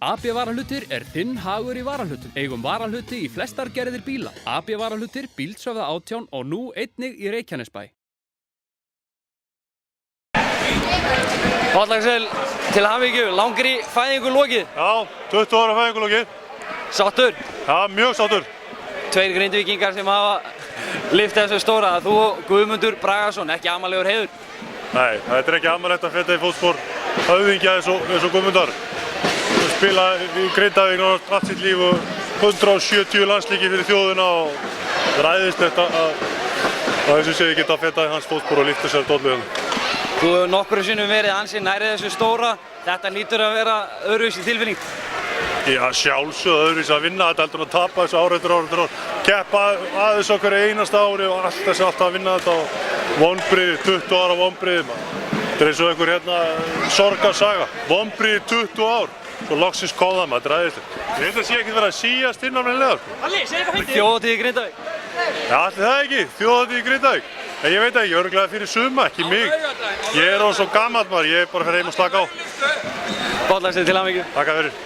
AB Varahlutir er þinn hagur í varahlutum. Eigum varahluti í flestar gerðir bíla. AB Varahlutir, Bíldsöfða 18 og nú einnig í Reykjanesbæ. Páll Axel, til hamingju, langri fæðingu lokið. Já, 20 ára fæðingu lokið. Sáttur? Já, mjög sáttur. Tveir Grindvíkingar sem hafa lyft þessu stóra. Þú og Guðmundur Bragason, ekki amalegur heiður. Nei, þetta er ekki amalegt að feta í fótspor höfðingja eins og Guðmundar. Spila í Grindavík allt sitt líf og 170 landsleiki fyrir þjóðina og ræðist þetta að þessu sé ég geta að feta í hans fótspor og lyfta sér dollu. Þú hefur nokkru sinnum verið ansi nærri þessu stóra. Þetta hlýtur að vera öðruvísi tilfinning. Já, sjálfsögðu öðruvísi að vinna þetta heldur en að tapa þessu ár eftir ár. Keppa aðeins á hverju einasta ári og alltaf að vinna þetta og vonbrigði, 20 ára vonbrigði. Þetta er eins og einhver sorgarsaga. Vonbrigði 20 ár. Svo loksins kom það maður, þetta er æðislegt. Ég held að sé ekki verið að síast innan með Alli, segir eitthvað fyndið. Þjóðhátíð í Grindavík. Já, allir það ekki, þjóðhátíð í Grindavík. En ég veit ekki, örugglega fyrir suma, ekki mig. Ég er orðinn svo gamall maður, ég er bara fyrir heim og slaka á. Páll Axel, til hamingju. Takk fyrir.